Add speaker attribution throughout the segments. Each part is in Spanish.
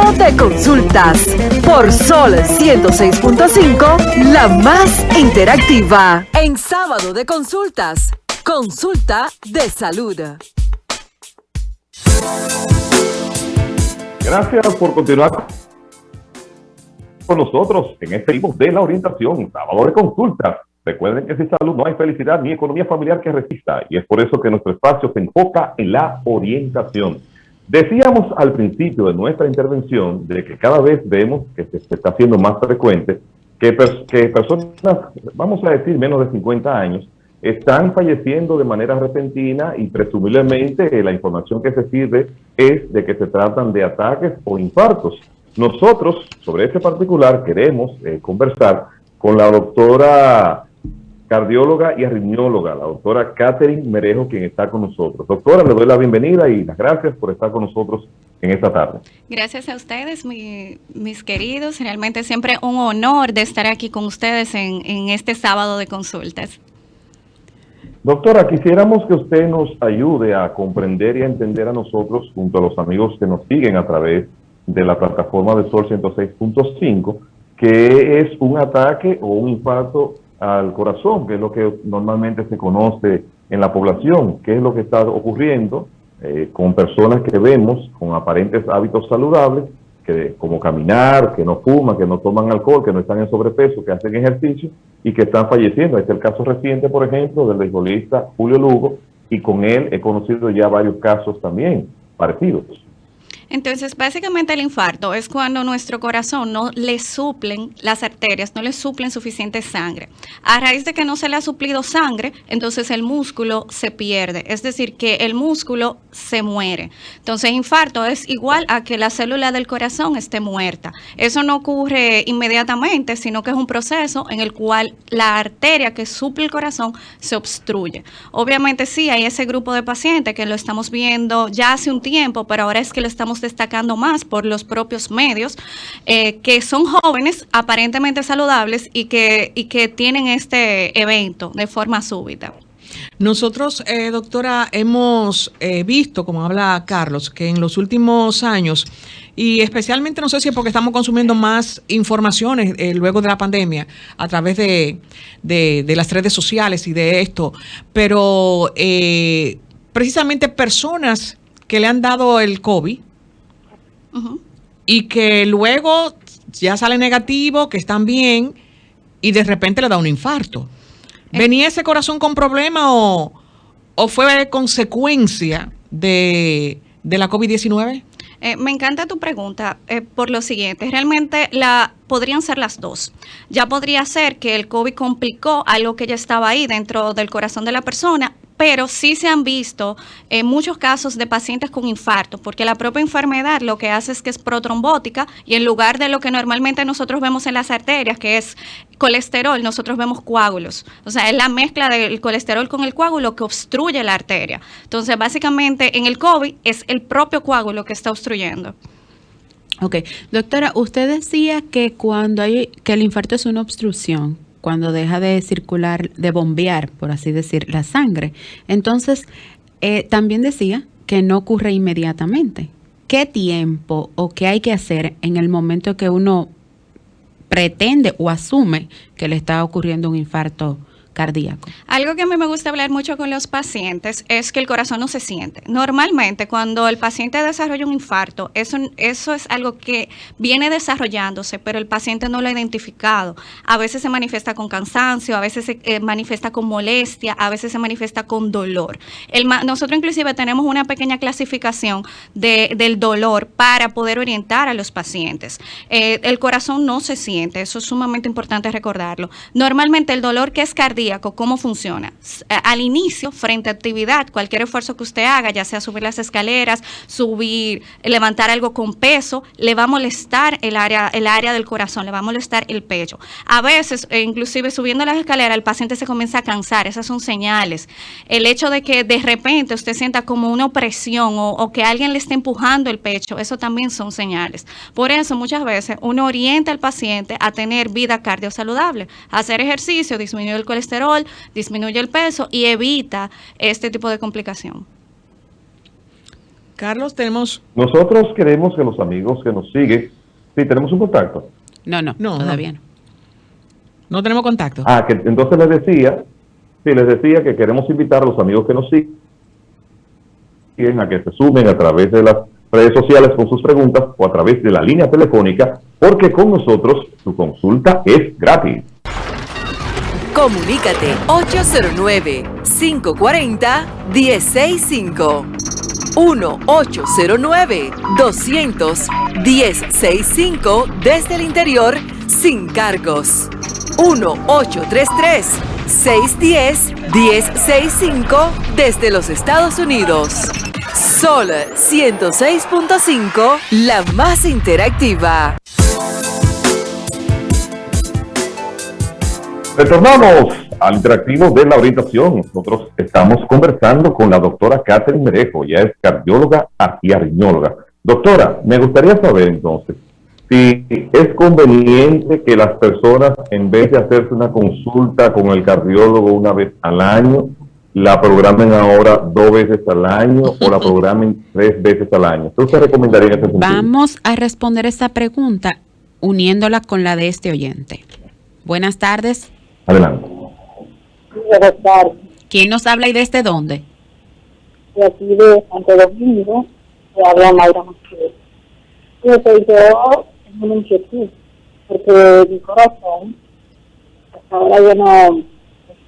Speaker 1: Sábado de consultas por Sol 106.5, la más interactiva. En Sábado de consultas, consulta de salud.
Speaker 2: Gracias por continuar con nosotros en este tipo de la orientación, Sábado de consultas. Recuerden que sin salud no hay felicidad ni economía familiar que resista, y es por eso que nuestro espacio se enfoca en la orientación. Decíamos al principio de nuestra intervención de que cada vez vemos que se está haciendo más frecuente que personas, vamos a decir, menos de 50 años, están falleciendo de manera repentina, y presumiblemente la información que se sirve es de que se tratan de ataques o infartos. Nosotros, sobre este particular, queremos conversar con la doctora cardióloga y arritmióloga, la doctora Catherine Merejo, quien está con nosotros. Doctora, le doy la bienvenida y las gracias por estar con nosotros en esta tarde.
Speaker 3: Gracias a ustedes, mis queridos. Realmente siempre un honor de estar aquí con ustedes en este sábado de consultas.
Speaker 2: Doctora, quisiéramos que usted nos ayude a comprender y a entender a nosotros, junto a los amigos que nos siguen a través de la plataforma de Sol 106.5, qué es un ataque o un infarto al corazón, que es lo que normalmente se conoce en la población, qué es lo que está ocurriendo con personas que vemos con aparentes hábitos saludables, como caminar, que no fuman, que no toman alcohol, que no están en sobrepeso, que hacen ejercicio y que están falleciendo. Este es el caso reciente, por ejemplo, del beisbolista Julio Lugo, y con él he conocido ya varios casos también parecidos.
Speaker 3: Entonces, básicamente el infarto es cuando nuestro corazón no le suplen, las arterias no le suplen suficiente sangre. A raíz de que no se le ha suplido sangre, entonces el músculo se pierde, es decir, que el músculo se muere. Entonces, infarto es igual a que la célula del corazón esté muerta. Eso no ocurre inmediatamente, sino que es un proceso en el cual la arteria que suple el corazón se obstruye. Obviamente sí, hay ese grupo de pacientes que lo estamos viendo ya hace un tiempo, pero ahora es que lo estamos destacando más por los propios medios, que son jóvenes aparentemente saludables y que tienen este evento de forma súbita.
Speaker 4: Nosotros, doctora, hemos visto, como habla Carlos, que en los últimos años, y especialmente no sé si es porque estamos consumiendo más informaciones luego de la pandemia a través de las redes sociales y de esto, pero precisamente personas que le han dado el COVID, y que luego ya sale negativo, que están bien, y de repente le da un infarto. ¿Venía ese corazón con problema o fue consecuencia de la COVID-19?
Speaker 3: Me encanta tu pregunta por lo siguiente. Realmente podrían ser las dos. Ya podría ser que el COVID complicó algo que ya estaba ahí dentro del corazón de la persona, pero sí se han visto muchos casos de pacientes con infarto, porque la propia enfermedad lo que hace es que es protrombótica, y en lugar de lo que normalmente nosotros vemos en las arterias, que es colesterol, nosotros vemos coágulos. O sea, es la mezcla del colesterol con el coágulo que obstruye la arteria. Entonces, básicamente, en el COVID es el propio coágulo que está obstruyendo.
Speaker 5: Ok. Doctora, usted decía que que el infarto es una obstrucción, cuando deja de circular, de bombear, por así decir, la sangre. Entonces, también decía que no ocurre inmediatamente. ¿Qué tiempo o qué hay que hacer en el momento que uno pretende o asume que le está ocurriendo un infarto cardíaco?
Speaker 3: Algo que a mí me gusta hablar mucho con los pacientes es que el corazón no se siente. Normalmente, cuando el paciente desarrolla un infarto, eso es algo que viene desarrollándose, pero el paciente no lo ha identificado. A veces se manifiesta con cansancio, a veces se manifiesta con molestia, a veces se manifiesta con dolor. Nosotros inclusive tenemos una pequeña clasificación del dolor para poder orientar a los pacientes. El corazón no se siente, eso es sumamente importante recordarlo. Normalmente el dolor que es cardíaco, ¿cómo funciona? Al inicio, frente a actividad, cualquier esfuerzo que usted haga, ya sea subir las escaleras, levantar algo con peso, le va a molestar el área del corazón, le va a molestar el pecho. A veces, inclusive subiendo las escaleras, el paciente se comienza a cansar, esas son señales. El hecho de que de repente usted sienta como una opresión o que alguien le esté empujando el pecho, eso también son señales. Por eso, muchas veces, uno orienta al paciente a tener vida cardiosaludable, a hacer ejercicio, disminuir el colesterol, disminuye el peso y evita este tipo de complicación.
Speaker 4: Carlos, tenemos...
Speaker 2: Nosotros queremos que los amigos que nos siguen, sí, tenemos un contacto.
Speaker 5: No, todavía no.
Speaker 4: No tenemos contacto.
Speaker 2: Que entonces les decía que queremos invitar a los amigos que nos siguen a que se sumen a través de las redes sociales con sus preguntas o a través de la línea telefónica, porque con nosotros su consulta es gratis.
Speaker 1: Comunícate 809-540-1065. 1-809-200-1065 desde el interior sin cargos. 1-833-610-1065 desde los Estados Unidos. Sol 106.5, la más interactiva.
Speaker 2: Retornamos al interactivo de la orientación. Nosotros estamos conversando con la doctora Catherine Merejo, ella es cardióloga y arritmióloga. Doctora, me gustaría saber entonces si es conveniente que las personas, en vez de hacerse una consulta con el cardiólogo una vez al año, la programen ahora 2 veces al año o la programen 3 veces al año. ¿Qué usted recomendaría en ese sentido?
Speaker 5: Vamos a responder esa pregunta uniéndola con la de este oyente. Buenas tardes.
Speaker 2: Adelante.
Speaker 6: Buenas tardes.
Speaker 5: ¿Quién nos habla y desde dónde?
Speaker 6: De aquí de Santo Domingo, se habla Mayra Mosquera. Yo tengo una inquietud, porque mi corazón, hasta ahora yo no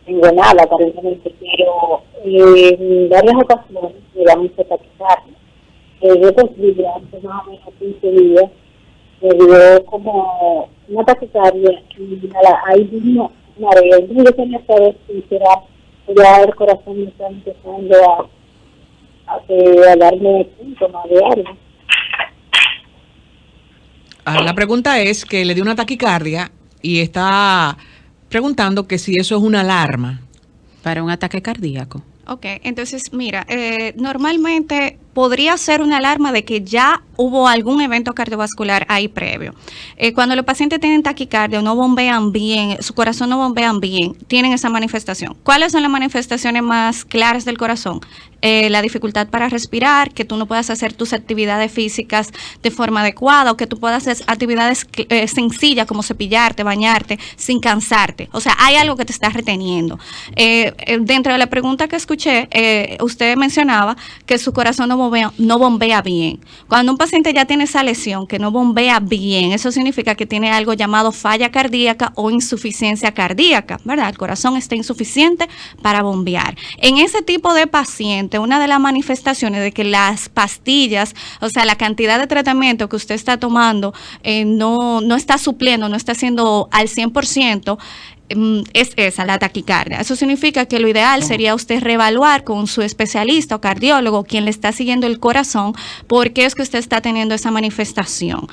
Speaker 6: tengo nada, aparentemente, pero en varias ocasiones me da mucha taquicardia. Estos días, hace más o menos 15 días, me dio como una taquicardia y ahí vino mareo. Entonces yo quería saber si será ya el corazón me está empezando a darme síntomas de algo.
Speaker 4: La pregunta es que le dio una taquicardia y está preguntando que si eso es una alarma.
Speaker 5: Para un ataque cardíaco.
Speaker 3: Ok, entonces mira, normalmente podría ser una alarma de que ya hubo algún evento cardiovascular ahí previo. Cuando los pacientes tienen taquicardia o no bombean bien, su corazón no bombean bien, tienen esa manifestación. ¿Cuáles son las manifestaciones más claras del corazón? La dificultad para respirar, que tú no puedas hacer tus actividades físicas de forma adecuada o que tú puedas hacer actividades sencillas como cepillarte, bañarte, sin cansarte. O sea, hay algo que te está reteniendo. Dentro de la pregunta que escuché, usted mencionaba que su corazón no bombea bien. Cuando un paciente ya tiene esa lesión que no bombea bien, eso significa que tiene algo llamado falla cardíaca o insuficiencia cardíaca, ¿verdad? El corazón está insuficiente para bombear. En ese tipo de paciente, una de las manifestaciones de que las pastillas, o sea, la cantidad de tratamiento que usted está tomando no está supliendo, no está haciendo al 100%, es esa, la taquicardia. Eso significa que lo ideal sería usted reevaluar con su especialista o cardiólogo, quien le está siguiendo el corazón, por qué es que usted está teniendo esa manifestación.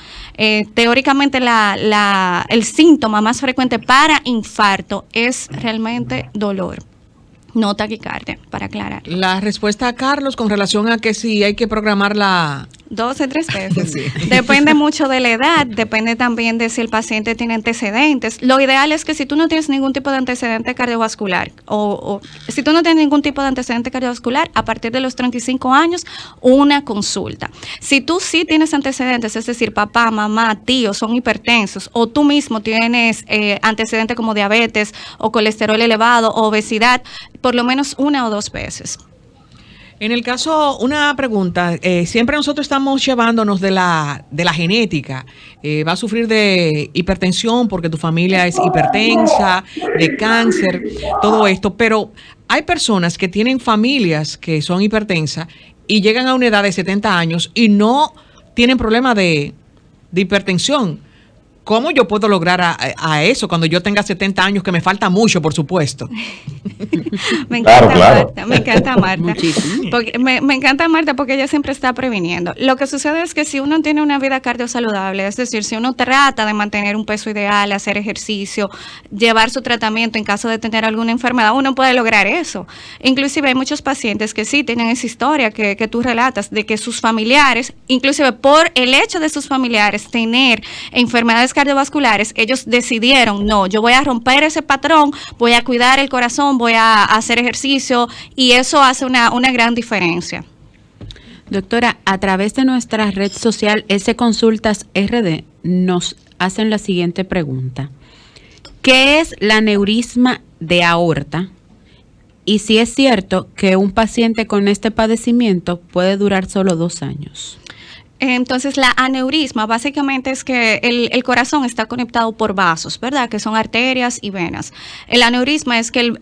Speaker 3: Teóricamente el síntoma más frecuente para infarto es realmente dolor, no taquicardia, para aclarar.
Speaker 4: La respuesta a Carlos con relación a que si hay que programar la...
Speaker 3: 2 o 3 veces.
Speaker 4: Sí.
Speaker 3: Depende mucho de la edad, depende también de si el paciente tiene antecedentes. Lo ideal es que si tú no tienes ningún tipo de antecedente cardiovascular o si tú no tienes ningún tipo de antecedente cardiovascular, a partir de los 35 años, una consulta. Si tú sí tienes antecedentes, es decir, papá, mamá, tío son hipertensos o tú mismo tienes antecedentes como diabetes o colesterol elevado o obesidad, por lo menos 1 o 2 veces.
Speaker 4: En el caso, una pregunta, siempre nosotros estamos llevándonos de la genética, va a sufrir de hipertensión porque tu familia es hipertensa, de cáncer, todo esto, pero hay personas que tienen familias que son hipertensas y llegan a una edad de 70 años y no tienen problema de hipertensión. ¿Cómo yo puedo lograr a eso cuando yo tenga 70 años, que me falta mucho, por supuesto?
Speaker 3: Me encanta,
Speaker 2: claro.
Speaker 3: Marta, me encanta Marta.
Speaker 5: Muchísimo.
Speaker 3: Porque me encanta Marta porque ella siempre está previniendo. Lo que sucede es que si uno tiene una vida cardiosaludable, es decir, si uno trata de mantener un peso ideal, hacer ejercicio, llevar su tratamiento en caso de tener alguna enfermedad, uno puede lograr eso. Inclusive hay muchos pacientes que sí tienen esa historia que tú relatas, de que sus familiares, inclusive por el hecho de sus familiares tener enfermedades cardiovasculares, ellos decidieron, no, yo voy a romper ese patrón, voy a cuidar el corazón, voy a hacer ejercicio, y eso hace una gran diferencia.
Speaker 5: Doctora, a través de nuestra red social Consultas RD nos hacen la siguiente pregunta. ¿Qué es la aneurisma de aorta? Y si es cierto que un paciente con este padecimiento puede durar solo 2 años.
Speaker 3: Entonces, la aneurisma básicamente es que el corazón está conectado por vasos, ¿verdad? Que son arterias y venas. El aneurisma es que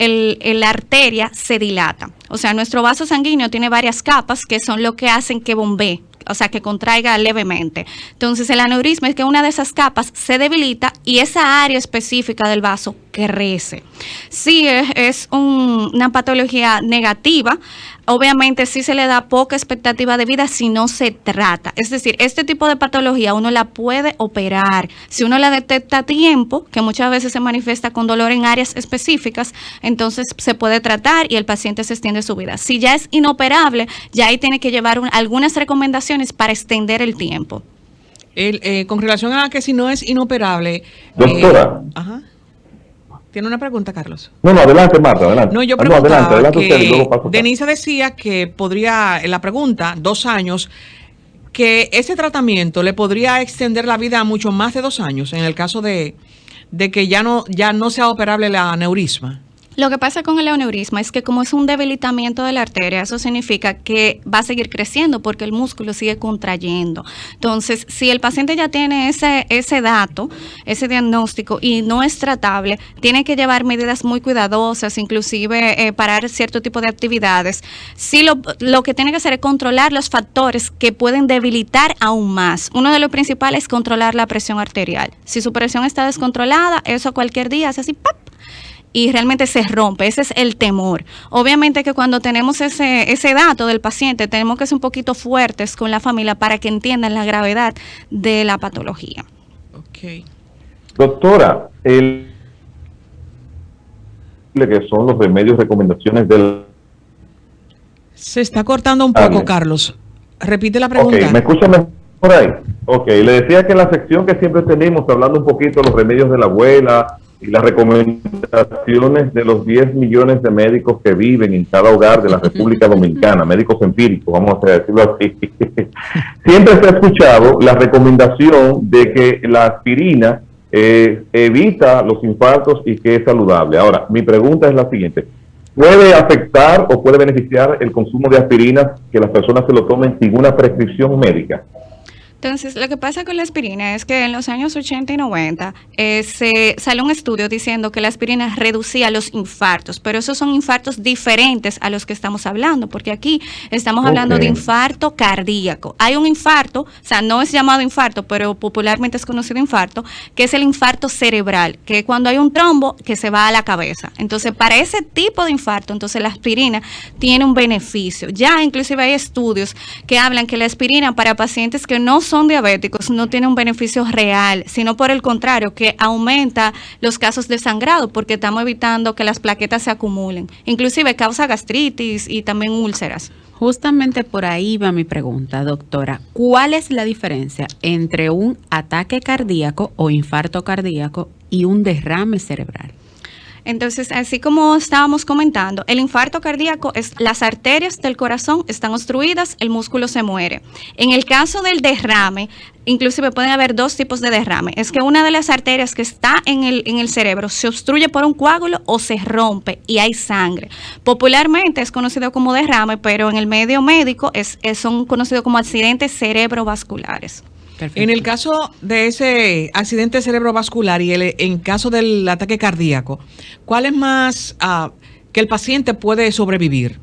Speaker 3: la arteria se dilata. O sea, nuestro vaso sanguíneo tiene varias capas que son lo que hacen que bombee, o sea, que contraiga levemente. Entonces, el aneurisma es que una de esas capas se debilita y esa área específica del vaso crece. Sí, es una patología negativa. Obviamente sí se le da poca expectativa de vida si no se trata. Es decir, este tipo de patología uno la puede operar. Si uno la detecta a tiempo, que muchas veces se manifiesta con dolor en áreas específicas, entonces se puede tratar y el paciente se extiende su vida. Si ya es inoperable, ya ahí tiene que llevar algunas recomendaciones para extender el tiempo.
Speaker 4: Con relación a que si no es inoperable...
Speaker 2: Doctora.
Speaker 4: ¿Tiene una pregunta, Carlos?
Speaker 2: No, adelante, Marta, adelante.
Speaker 4: No, yo preguntaba
Speaker 2: adelante
Speaker 4: que
Speaker 2: usted y luego paso.
Speaker 4: Denisa decía que podría, en la pregunta, 2 años, que ese tratamiento le podría extender la vida a mucho más de 2 años, en el caso de que ya no sea operable la aneurisma.
Speaker 3: Lo que pasa con el aneurisma es que como es un debilitamiento de la arteria, eso significa que va a seguir creciendo porque el músculo sigue contrayendo. Entonces, si el paciente ya tiene ese dato, ese diagnóstico y no es tratable, tiene que llevar medidas muy cuidadosas, inclusive parar cierto tipo de actividades. Sí, lo que tiene que hacer es controlar los factores que pueden debilitar aún más. Uno de los principales es controlar la presión arterial. Si su presión está descontrolada, eso cualquier día hace así, ¡pap!, y realmente se rompe. Ese es el temor. Obviamente que cuando tenemos ese dato del paciente, tenemos que ser un poquito fuertes con la familia para que entiendan la gravedad de la patología.
Speaker 4: Ok.
Speaker 2: Doctora, que son los remedios, recomendaciones del...
Speaker 4: Se está cortando un poco, Carlos. Repite la pregunta.
Speaker 2: Ok, ¿me escucha mejor ahí? Ok, le decía que en la sección que siempre tenemos, hablando un poquito de los remedios de la abuela y las recomendaciones de los 10 millones de médicos que viven en cada hogar de la República Dominicana, médicos empíricos, vamos a decirlo así, siempre se ha escuchado la recomendación de que la aspirina evita los infartos y que es saludable. Ahora, mi pregunta es la siguiente. ¿Puede afectar o puede beneficiar el consumo de aspirina que las personas se lo tomen sin una prescripción médica?
Speaker 3: Entonces, lo que pasa con la aspirina es que en los años 80 y 90 se salió un estudio diciendo que la aspirina reducía los infartos, pero esos son infartos diferentes a los que estamos hablando, porque aquí estamos hablando de infarto cardíaco. Hay un infarto, o sea, no es llamado infarto, pero popularmente es conocido infarto, que es el infarto cerebral, que es cuando hay un trombo que se va a la cabeza. Entonces, para ese tipo de infarto, entonces la aspirina tiene un beneficio. Ya inclusive hay estudios que hablan que la aspirina para pacientes que no son diabéticos no tiene un beneficio real, sino por el contrario, que aumenta los casos de sangrado porque estamos evitando que las plaquetas se acumulen. Inclusive causa gastritis y también úlceras.
Speaker 5: Justamente por ahí va mi pregunta, doctora. ¿Cuál es la diferencia entre un ataque cardíaco o infarto cardíaco y un derrame cerebral?
Speaker 3: Entonces, así como estábamos comentando, el infarto cardíaco es las arterias del corazón están obstruidas, el músculo se muere. En el caso del derrame, inclusive pueden haber 2 tipos de derrame. Es que una de las arterias que está en el cerebro se obstruye por un coágulo o se rompe y hay sangre. Popularmente es conocido como derrame, pero en el medio médico son conocidos como accidentes cerebrovasculares.
Speaker 5: Perfecto.
Speaker 4: En el caso de ese accidente cerebrovascular y en caso del ataque cardíaco, ¿cuál es más que el paciente puede sobrevivir?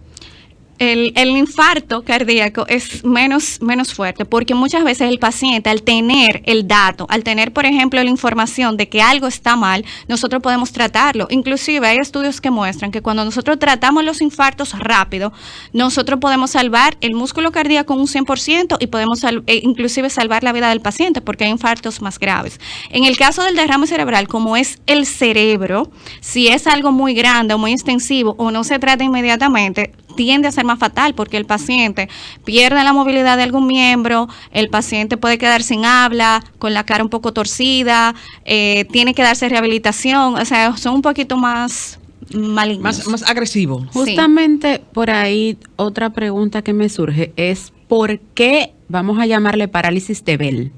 Speaker 3: El infarto cardíaco es menos fuerte porque muchas veces el paciente al tener el dato, al tener por ejemplo la información de que algo está mal, nosotros podemos tratarlo. Inclusive hay estudios que muestran que cuando nosotros tratamos los infartos rápido, nosotros podemos salvar el músculo cardíaco un 100% y podemos inclusive salvar la vida del paciente porque hay infartos más graves. En el caso del derrame cerebral, como es el cerebro, si es algo muy grande o muy extensivo o no se trata inmediatamente, tiende a ser más fatal porque el paciente pierde la movilidad de algún miembro, el paciente puede quedar sin habla, con la cara un poco torcida, tiene que darse rehabilitación, o sea, son un poquito más malignos.
Speaker 4: Más agresivo.
Speaker 5: Justamente por ahí otra pregunta que me surge es ¿por qué vamos a llamarle parálisis de Bell?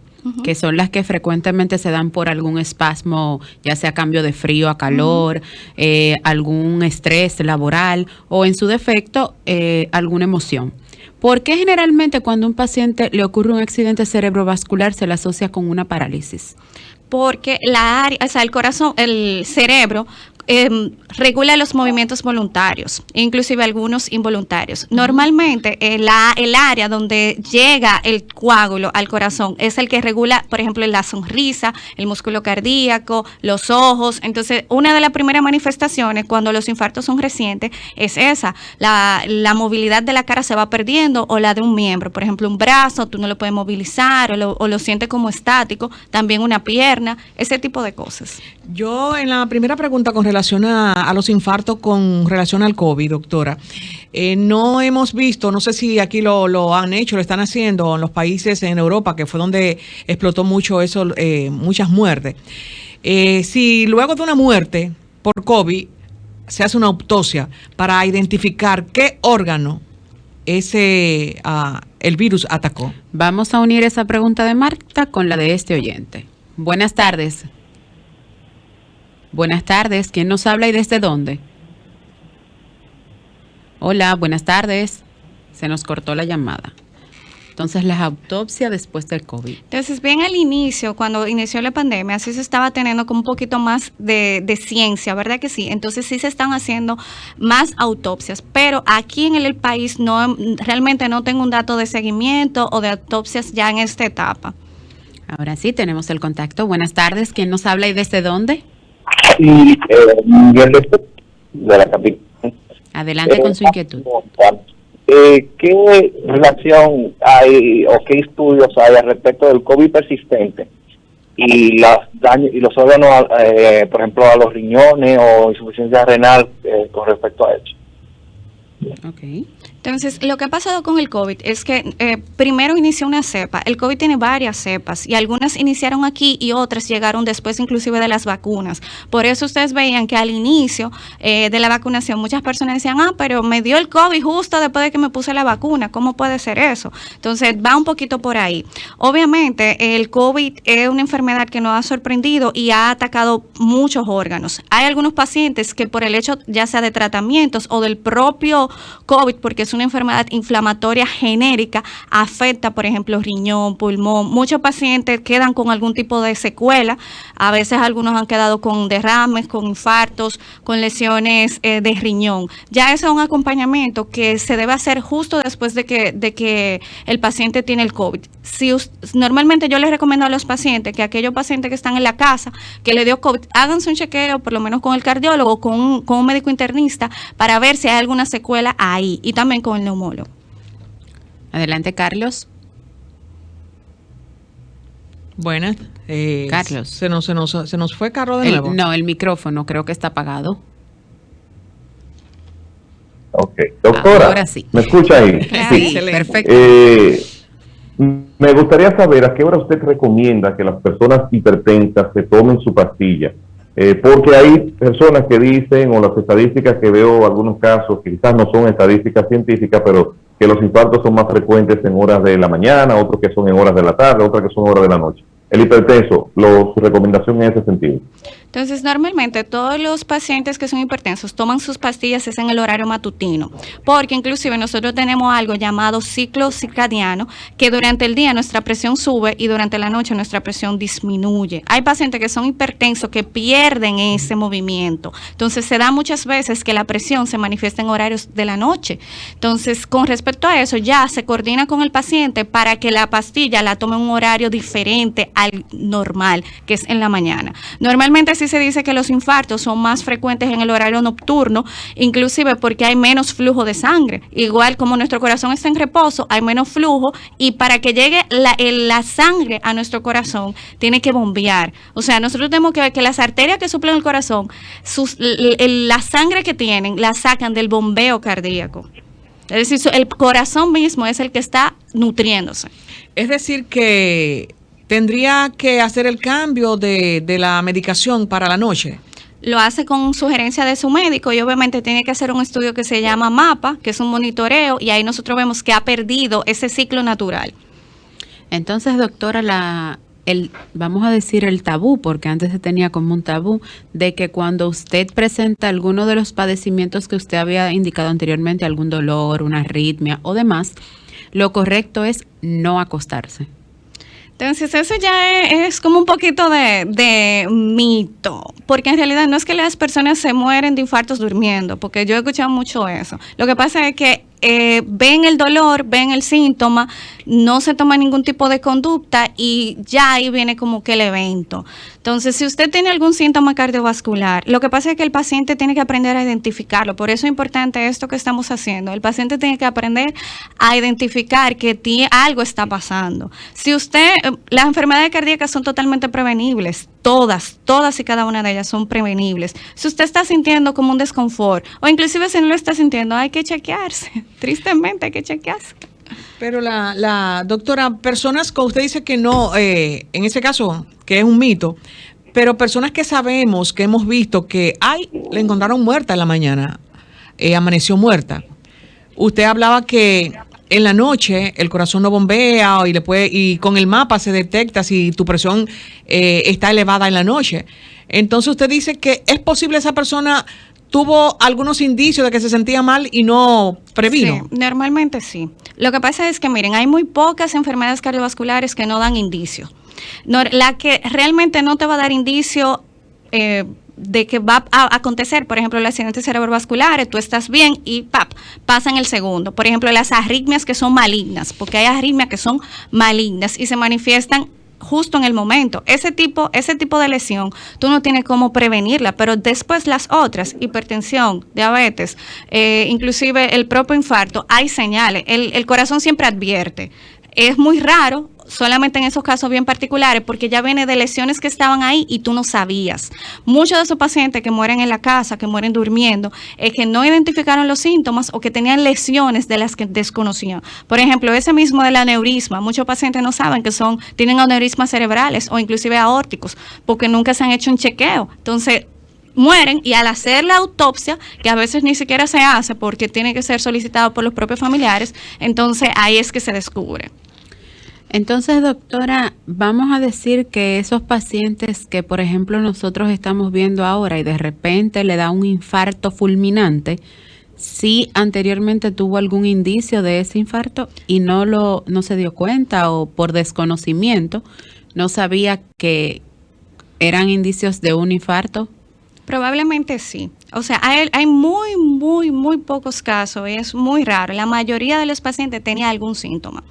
Speaker 5: Que son las que frecuentemente se dan por algún espasmo, ya sea cambio de frío a calor, algún estrés laboral o en su defecto alguna emoción. ¿Por qué generalmente cuando a un paciente le ocurre un accidente cerebrovascular se le asocia con una parálisis?
Speaker 3: Porque el corazón, el cerebro regula los movimientos voluntarios, inclusive algunos involuntarios. Normalmente el área donde llega el coágulo al corazón es el que regula, por ejemplo, la sonrisa, el músculo cardíaco, los ojos. Entonces, una de las primeras manifestaciones cuando los infartos son recientes es esa, la movilidad de la cara se va perdiendo o la de un miembro, por ejemplo, un brazo, tú no lo puedes movilizar o lo sientes como estático, también una pierna, ese tipo de cosas.
Speaker 4: Yo en la primera pregunta con relación a los infartos con relación al COVID, doctora, no hemos visto, no sé si aquí lo han hecho, lo están haciendo en los países en Europa, que fue donde explotó mucho eso, muchas muertes. Si luego de una muerte por COVID se hace una autopsia para identificar qué órgano el virus atacó.
Speaker 5: Vamos a unir esa pregunta de Marta con la de este oyente. Buenas tardes. Buenas tardes, ¿quién nos habla y desde dónde? Hola, buenas tardes. Se nos cortó la llamada. Entonces, la autopsia después del COVID.
Speaker 3: Entonces, bien al inicio, cuando inició la pandemia, sí se estaba teniendo como un poquito más de ciencia, ¿verdad que sí? Entonces, sí se están haciendo más autopsias, pero aquí en el país realmente no tengo un dato de seguimiento o de autopsias ya en esta etapa.
Speaker 5: Ahora sí, tenemos el contacto. Buenas tardes, ¿quién nos habla y desde dónde?
Speaker 7: Y de la capital.
Speaker 5: Adelante con su inquietud.
Speaker 7: ¿Qué relación hay o qué estudios hay al respecto del COVID persistente y los órganos, por ejemplo, a los riñones o insuficiencia renal con respecto a eso?
Speaker 5: Okay.
Speaker 3: Entonces, lo que ha pasado con el COVID es que primero inició una cepa. El COVID tiene varias cepas y algunas iniciaron aquí y otras llegaron después inclusive de las vacunas. Por eso ustedes veían que al inicio de la vacunación muchas personas decían, pero me dio el COVID justo después de que me puse la vacuna. ¿Cómo puede ser eso? Entonces, va un poquito por ahí. Obviamente, el COVID es una enfermedad que nos ha sorprendido y ha atacado muchos órganos. Hay algunos pacientes que por el hecho ya sea de tratamientos o del propio COVID, porque es una enfermedad inflamatoria genérica, afecta, por ejemplo, riñón, pulmón. Muchos pacientes quedan con algún tipo de secuela. A veces algunos han quedado con derrames, con infartos, con lesiones de riñón. Ya eso es un acompañamiento que se debe hacer justo después de que el paciente tiene el COVID. Normalmente yo les recomiendo a los pacientes que aquellos pacientes que están en la casa, que le dio COVID, háganse un chequeo, por lo menos con el cardiólogo, con un médico internista, para ver si hay alguna secuela ahí, y también con el neumólogo.
Speaker 5: Adelante, Carlos.
Speaker 4: Buenas.
Speaker 5: Carlos.
Speaker 4: Se nos fue Carlos de nuevo.
Speaker 5: No, el micrófono creo que está apagado.
Speaker 2: Ok. Doctora,
Speaker 5: ahora sí.
Speaker 2: ¿Me escucha ahí?
Speaker 5: Sí, perfecto.
Speaker 2: Me gustaría saber a qué hora usted recomienda que las personas hipertensas se tomen su pastilla. Porque hay personas que dicen, o las estadísticas que veo, algunos casos que quizás no son estadísticas científicas, pero que los infartos son más frecuentes en horas de la mañana, otros que son en horas de la tarde, otras que son en horas de la noche. El hipertenso, su recomendación en ese sentido.
Speaker 3: Entonces, normalmente todos los pacientes que son hipertensos toman sus pastillas es en el horario matutino, porque inclusive nosotros tenemos algo llamado ciclo circadiano, que durante el día nuestra presión sube y durante la noche nuestra presión disminuye. Hay pacientes que son hipertensos que pierden ese movimiento. Entonces, se da muchas veces que la presión se manifiesta en horarios de la noche. Entonces, con respecto a eso, ya se coordina con el paciente para que la pastilla la tome en un horario diferente al normal, que es en la mañana. Normalmente sí se dice que los infartos son más frecuentes en el horario nocturno, inclusive porque hay menos flujo de sangre. Igual como nuestro corazón está en reposo, hay menos flujo, y para que llegue la sangre a nuestro corazón, tiene que bombear. O sea, nosotros tenemos que ver que las arterias que suplen el corazón, la sangre que tienen, la sacan del bombeo cardíaco. Es decir, el corazón mismo es el que está nutriéndose.
Speaker 4: Es decir que tendría que hacer el cambio de la medicación para la noche.
Speaker 3: lo hace con sugerencia de su médico y obviamente tiene que hacer un estudio que se llama MAPA, que es un monitoreo, y ahí nosotros vemos que ha perdido ese ciclo natural.
Speaker 5: Entonces, doctora, vamos a decir el tabú, porque antes se tenía como un tabú, de que cuando usted presenta alguno de los padecimientos que usted había indicado anteriormente, algún dolor, una arritmia o demás, lo correcto es no acostarse.
Speaker 3: Entonces eso ya es como un poquito de mito, porque en realidad no es que las personas se mueren de infartos durmiendo, porque yo he escuchado mucho eso. Lo que pasa es que ven el dolor, ven el síntoma, no se toma ningún tipo de conducta y ya ahí viene como que el evento. Entonces, si usted tiene algún síntoma cardiovascular, lo que pasa es que el paciente tiene que aprender a identificarlo. Por eso es importante esto que estamos haciendo. El paciente tiene que aprender a identificar que algo está pasando. Si las enfermedades cardíacas son totalmente prevenibles, todas y cada una de ellas son prevenibles. Si usted está sintiendo como un desconfort, o inclusive si no lo está sintiendo, hay que chequearse. Tristemente hay que chequearse.
Speaker 4: Pero la doctora, personas que usted dice que no, en ese caso, que es un mito, pero personas que sabemos, que hemos visto que le encontraron muerta en la mañana, amaneció muerta. Usted hablaba que en la noche el corazón no bombea y con el mapa se detecta si tu presión está elevada en la noche. Entonces usted dice que es posible esa persona tuvo algunos indicios de que se sentía mal y no previno.
Speaker 3: Sí, normalmente sí. Lo que pasa es que, miren, hay muy pocas enfermedades cardiovasculares que no dan indicio. La que realmente no te va a dar indicio de que va a acontecer, por ejemplo, los accidentes cerebrovasculares, tú estás bien y pasa en el segundo. Por ejemplo, las arritmias que son malignas, porque hay arritmias que son malignas y se manifiestan justo en el momento. Ese tipo de lesión, tú no tienes cómo prevenirla, pero después las otras, hipertensión, diabetes, inclusive el propio infarto, hay señales. El corazón siempre advierte. Es muy raro, solamente en esos casos bien particulares, porque ya viene de lesiones que estaban ahí y tú no sabías. Muchos de esos pacientes que mueren en la casa, que mueren durmiendo, es que no identificaron los síntomas o que tenían lesiones de las que desconocían. Por ejemplo, ese mismo del aneurisma, muchos pacientes no saben que tienen aneurismas cerebrales o inclusive aórticos, porque nunca se han hecho un chequeo. Entonces, mueren y al hacer la autopsia, que a veces ni siquiera se hace porque tiene que ser solicitado por los propios familiares, entonces ahí es que se descubre.
Speaker 5: Entonces, doctora, vamos a decir que esos pacientes que, por ejemplo, nosotros estamos viendo ahora y de repente le da un infarto fulminante, si anteriormente tuvo algún indicio de ese infarto y no se dio cuenta o por desconocimiento no sabía que eran indicios de un infarto.
Speaker 3: Probablemente sí. O sea, hay muy pocos casos y es muy raro. La mayoría de los pacientes tenía algún síntoma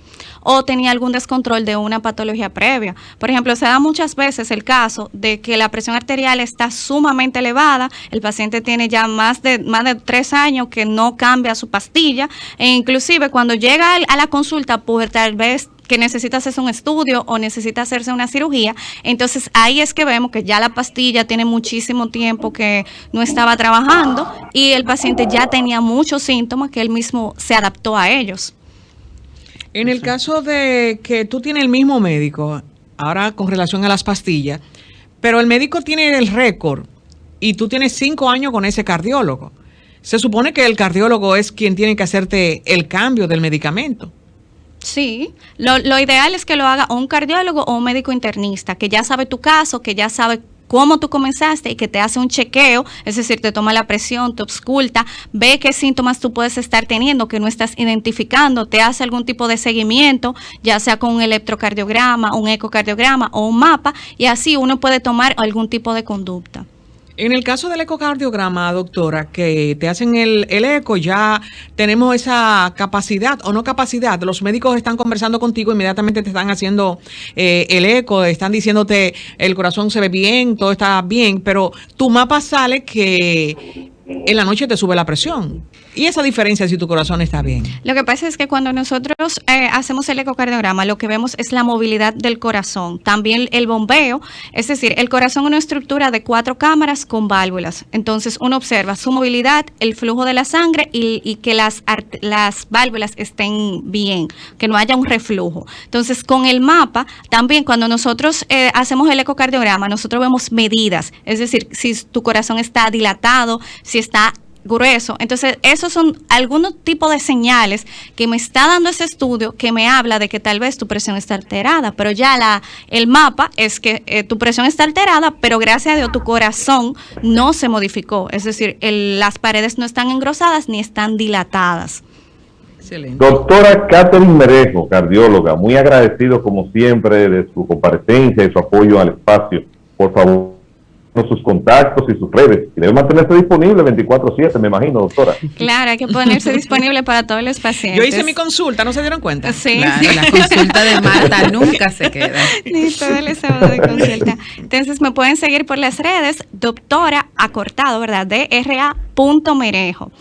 Speaker 3: o tenía algún descontrol de una patología previa. Por ejemplo, se da muchas veces el caso de que la presión arterial está sumamente elevada, el paciente tiene ya más de 3 años que no cambia su pastilla e inclusive cuando llega a la consulta, pues tal vez que necesita hacerse un estudio o necesita hacerse una cirugía, entonces ahí es que vemos que ya la pastilla tiene muchísimo tiempo que no estaba trabajando y el paciente ya tenía muchos síntomas que él mismo se adaptó a ellos.
Speaker 4: En el caso de que tú tienes el mismo médico, ahora con relación a las pastillas, pero el médico tiene el récord y tú tienes 5 años con ese cardiólogo, se supone que el cardiólogo es quien tiene que hacerte el cambio del medicamento.
Speaker 3: Sí, lo ideal es que lo haga o un cardiólogo o un médico internista, que ya sabe tu caso, que ya sabe cómo tú comenzaste y que te hace un chequeo, es decir, te toma la presión, te ausculta, ve qué síntomas tú puedes estar teniendo que no estás identificando, te hace algún tipo de seguimiento, ya sea con un electrocardiograma, un ecocardiograma o un mapa, y así uno puede tomar algún tipo de conducta.
Speaker 4: En el caso del ecocardiograma, doctora, que te hacen el eco, ya tenemos esa capacidad o no capacidad. Los médicos están conversando contigo, inmediatamente te están haciendo el eco, están diciéndote el corazón se ve bien, todo está bien, pero tu mapa sale que en la noche te sube la presión. Y esa diferencia si tu corazón está bien.
Speaker 3: Lo que pasa es que cuando nosotros hacemos el ecocardiograma, lo que vemos es la movilidad del corazón, también el bombeo, es decir, el corazón es una estructura de 4 cámaras con válvulas. Entonces uno observa su movilidad, el flujo de la sangre y que las válvulas estén bien, que no haya un reflujo. Entonces con el mapa, también cuando nosotros hacemos el ecocardiograma, nosotros vemos medidas, es decir, si tu corazón está dilatado, si está grueso. Entonces, esos son algunos tipos de señales que me está dando ese estudio que me habla de que tal vez tu presión está alterada, pero ya el mapa es que tu presión está alterada, pero gracias a Dios tu corazón no se modificó. Es decir, las paredes no están engrosadas ni están dilatadas.
Speaker 4: Excelente.
Speaker 2: Doctora Catherine Merejo, cardióloga, muy agradecido como siempre de su comparecencia y su apoyo al espacio. Por favor, sus contactos y sus redes, y debe mantenerse disponible 24/7, me imagino, doctora.
Speaker 3: Claro, hay que ponerse disponible para todos los pacientes.
Speaker 4: Yo hice mi consulta, ¿no se dieron cuenta?
Speaker 3: Sí,
Speaker 5: Claro,
Speaker 3: sí.
Speaker 5: la consulta de Marta nunca se queda.
Speaker 3: Ni todo el sábado de consulta. Entonces me pueden seguir por las redes, doctora acortado, ¿verdad? DRA.Merejo.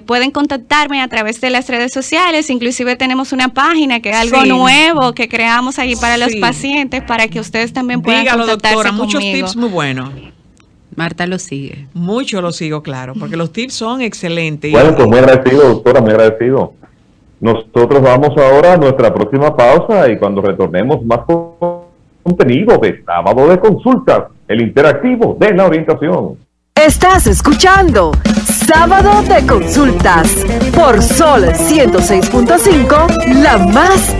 Speaker 3: Pueden contactarme a través de las redes sociales, inclusive tenemos una página que es algo
Speaker 4: Sí.
Speaker 3: nuevo que creamos allí para los
Speaker 4: Sí.
Speaker 3: pacientes, para que ustedes también puedan
Speaker 4: Dígalo,
Speaker 3: contactarse
Speaker 4: doctora,
Speaker 3: conmigo.
Speaker 4: muchos tips muy buenos.
Speaker 5: Marta lo sigue.
Speaker 4: Mucho lo sigo, claro, porque los tips son excelentes.
Speaker 2: Bueno, pues muy agradecido, doctora, muy agradecido. Nosotros vamos ahora a nuestra próxima pausa y cuando retornemos más contenido de Sábado de Consultas, el interactivo de la orientación.
Speaker 1: Estás escuchando Sábado de Consultas por Sol 106.5, la más